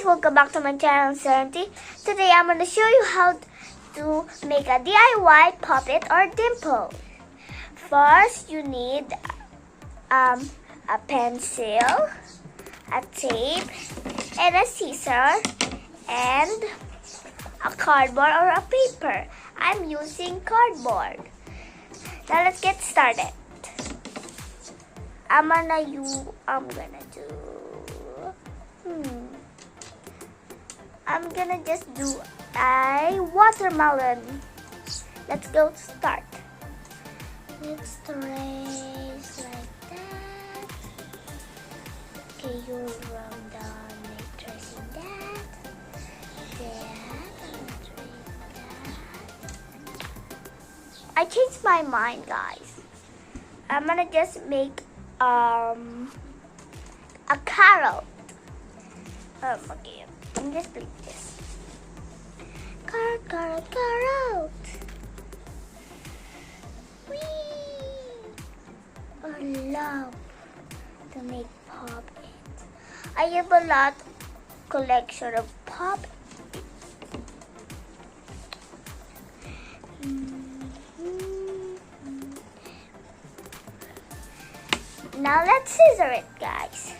welcome back to my channel, Serenity. Today I'm going to show you how to make a DIY Pop It or Dimple. First, you need a pencil, a tape, and a scissor, and a cardboard or a paper. I'm using cardboard. Now let's get started. I'm gonna just do a watermelon. Let's go start. Let's trace like that. Okay, you run down like tracing that. I changed my mind, guys. I'm gonna just make a carrot. Okay, I'm just doing this. Carrot. Whee! I love to make Pop It. I have a lot collection of Pop It. Now let's scissor it, guys.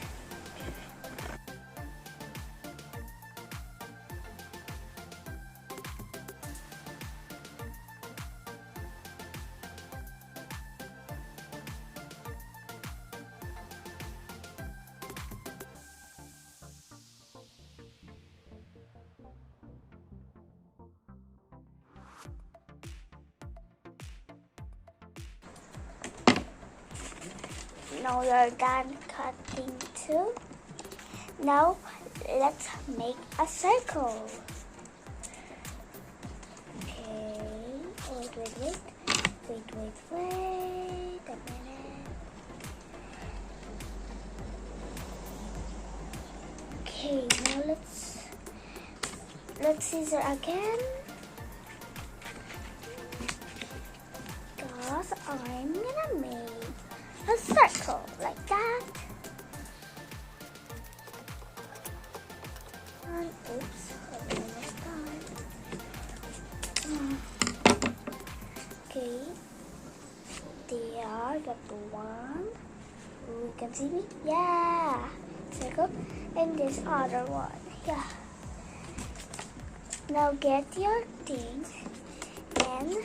Now you're done cutting too. Now let's make a circle. Okay, wait a minute. Okay, now let's scissor again. Cause I'm gonna make a circle like that. And oops, almost done. Okay, there, got the one. You can see me? Yeah, circle. And this other one, yeah. Now get your things and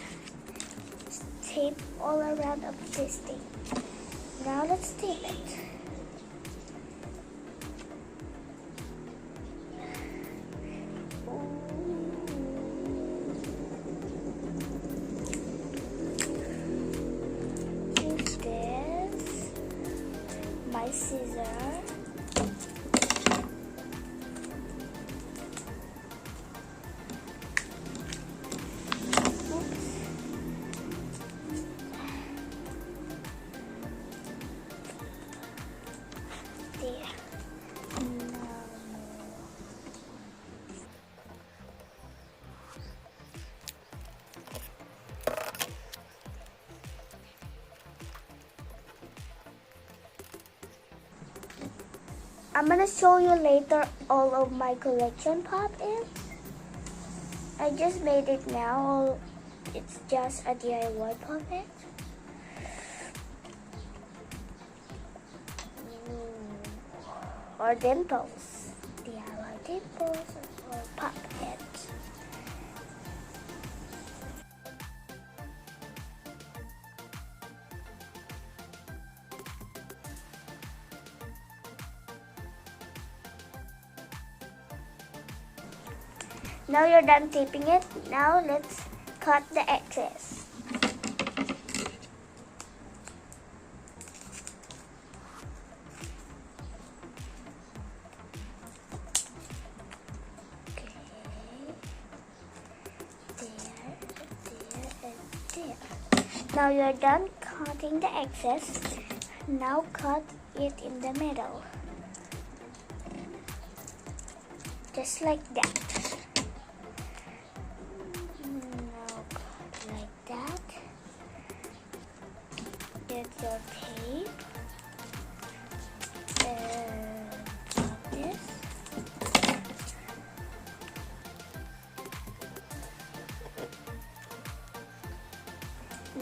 tape all around of this thing. Now let's tape it. Use this, my scissor. I'm gonna show you later all of my collection Pop-Its. I just made it now. It's just a DIY Pop-It. Or dimples. DIY dimples or Pop-Its. Now you're done taping it. Now let's cut the excess. Okay. There, and there. Now you're done cutting the excess. Now cut it in the middle. Just like that. Get your tape and cut this.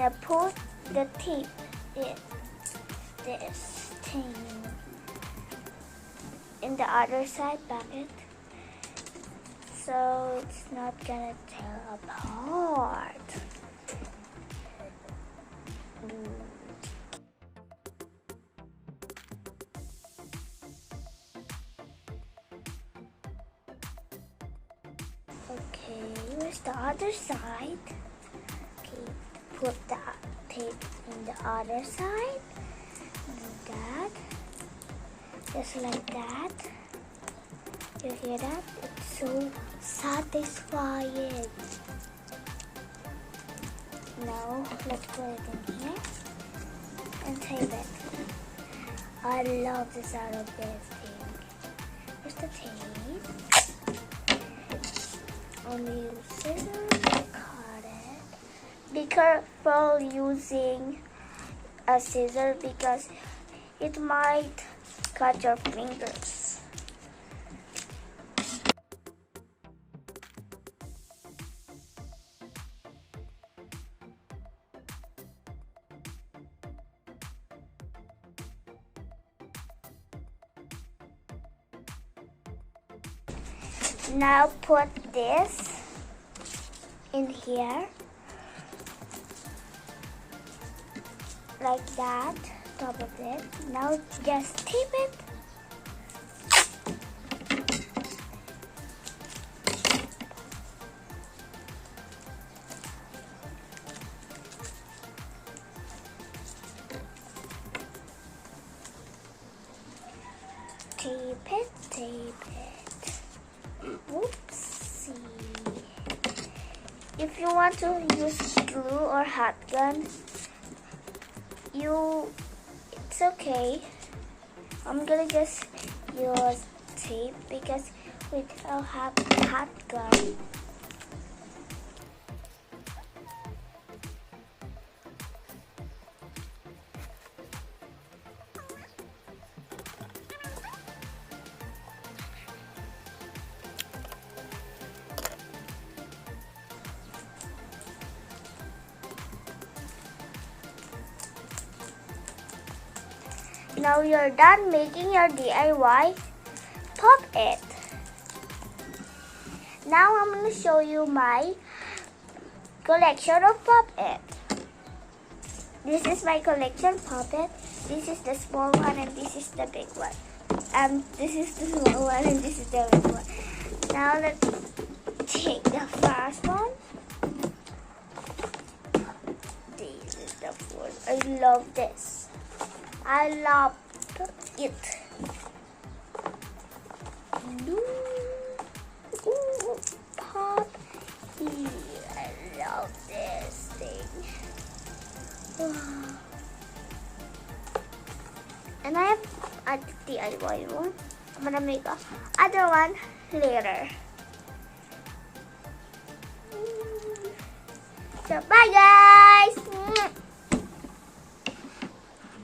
Now put the tape in this thing in the other side bucket, so it's not gonna tear apart. Okay, where's the other side? Okay, put the tape in the other side. Like that. Just like that. You hear that? It's so satisfying. Now, let's put it in here and tape it. I love the sound of this thing. Here's the tape. Only use scissors to cut it. Be careful using a scissor because it might cut your fingers. Now put this in here, like that, top of it. Now just tape it. Tape it, tape it. Oopsie. If you want to use glue or hot gun, it's okay. I'm gonna just use tape because we don't have hot gun. Now you're done making your DIY Pop It. Now I'm going to show you my collection of Pop It. This is my collection Pop It. This is the small one and this is the big one. This is the small one and this is the big one. Now let's take the first one. This is the fourth. I love this. I love it. Ooh, Pop It. I love this thing. And I have a DIY one. I'm gonna make a other one later. So bye guys.